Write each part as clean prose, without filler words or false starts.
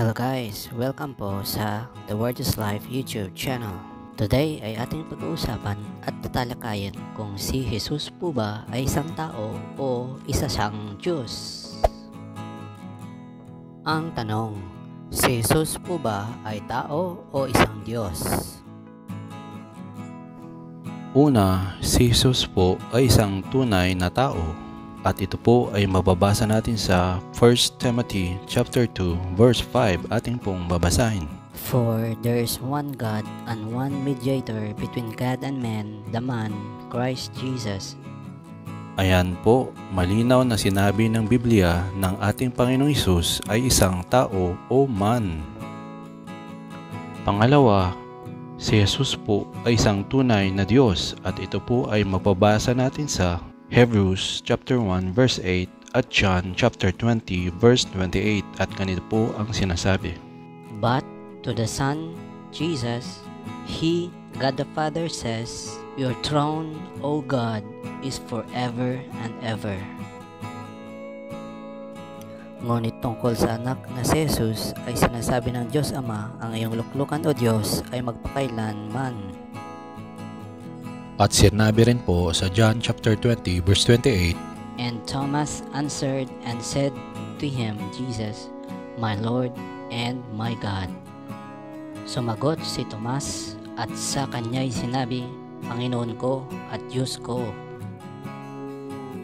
Hello guys! Welcome po sa The Word is Life YouTube channel. Today ay ating pag-uusapan at tatalakayin kung si Jesus po ba ay isang tao o isa siyang Diyos. Ang tanong, si Jesus po ba ay tao o isang Diyos? Una, si Jesus po ay isang tunay na tao. At ito po ay mababasa natin sa 1 Timothy chapter 2 verse 5 ating pong babasahin. For there is one God and one mediator between God and men, the man, Christ Jesus. Ayan po, malinaw na sinabi ng Biblia ng ating Panginoong Hesus ay isang tao o man. Pangalawa, si Jesus po ay isang tunay na Diyos at ito po ay mababasa natin sa Hebrews chapter 1 verse 8 at John chapter 20 verse 28 at ganito po ang sinasabi. But to the Son, Jesus, He, God the Father says, Your throne, O God, is forever and ever. Ngunit tungkol sa anak na si Jesus ay sinasabi ng Diyos Ama, ang iyong luklukan o Diyos ay magpakailanman. At sinabi rin po sa John chapter 20 verse 28, And Thomas answered and said to him, Jesus, My Lord and my God. Sumagot si Tomas at sa kanya'y sinabi, Panginoon ko at Diyos ko.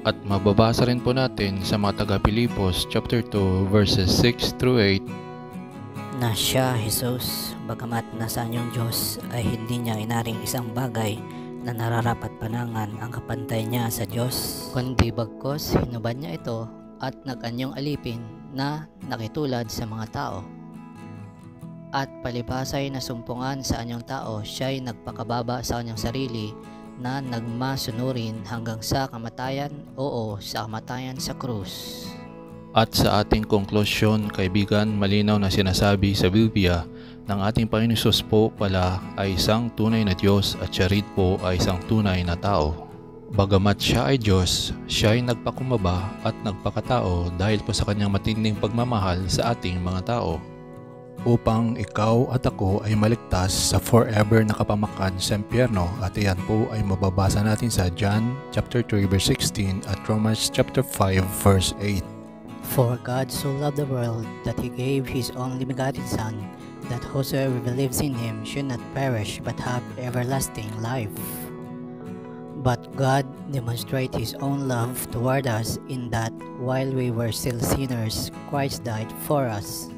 At mababasa rin po natin sa mga taga-Pilipos chapter 2 verses 6 through 8 na siya, Jesus, bagamat nasa anyong Diyos, ay hindi niya inaring isang bagay na nararapat panangan ang kapantay niya sa Diyos, kundi bagkos hinubad niya ito at nag-anyong alipin na nakitulad sa mga tao. At palibasay na sumpungan sa anyong tao, siya'y nagpakababa sa kanyang sarili na nagmasunurin hanggang sa kamatayan, oo, sa kamatayan sa krus. At sa ating konklusyon, kaibigan, malinaw na sinasabi sa Biblia ng ating Panginoon Hesus po pala ay isang tunay na Diyos at siya rin po ay isang tunay na tao. Bagamat siya ay Diyos, siya ay nagpakumbaba at nagpakatao dahil po sa kanyang matinding pagmamahal sa ating mga tao. Upang ikaw at ako ay maligtas sa forever na kapamakan sa impyerno at iyan po ay mababasa natin sa John chapter 3 verse 16 at Romans chapter 5 verse 8. For God so loved the world that He gave His only begotten Son, that whosoever believes in Him should not perish but have everlasting life. But God demonstrates His own love toward us in that while we were still sinners, Christ died for us.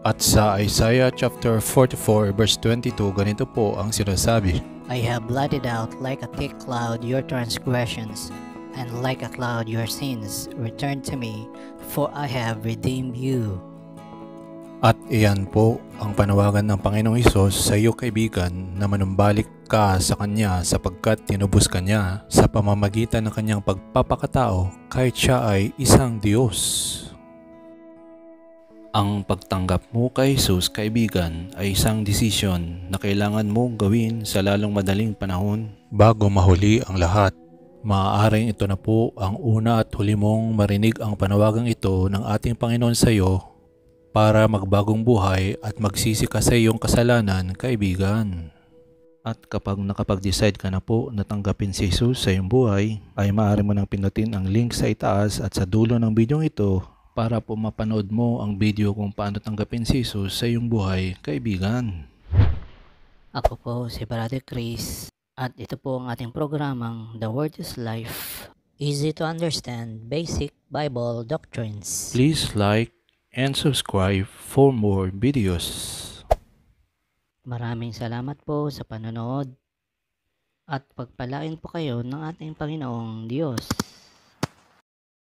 At sa Isaiah chapter 44 verse 22 ganito po ang sinasabi. I have blotted out like a thick cloud your transgressions, and like a cloud your sins. Return to me, for I have redeemed you. At iyan po ang panawagan ng Panginoong Hesus sa iyo kaibigan na manumbalik ka sa Kanya sapagkat tinubos ka niya sa pamamagitan ng Kanyang pagpapakatao kahit siya ay isang Diyos. Ang pagtanggap mo kay Jesus kaibigan ay isang desisyon na kailangan mong gawin sa lalong madaling panahon bago mahuli ang lahat. Maaaring ito na po ang una at huli mong marinig ang panawagang ito ng ating Panginoon sa iyo para magbagong buhay at magsisi ka sa iyong kasalanan, kaibigan. At kapag nakapag-decide ka na po na tanggapin si Jesus sa iyong buhay, ay maaari mo nang pindutin ang link sa itaas at sa dulo ng video ito para po mapanood mo ang video kung paano tanggapin si Jesus sa iyong buhay, kaibigan. Ako po si Brother Chris at ito po ang ating programang The Word is Life. Easy to understand basic Bible doctrines. Please like and subscribe for more videos. Maraming salamat po sa panonood at pagpalain po kayo ng ating Panginoong Diyos.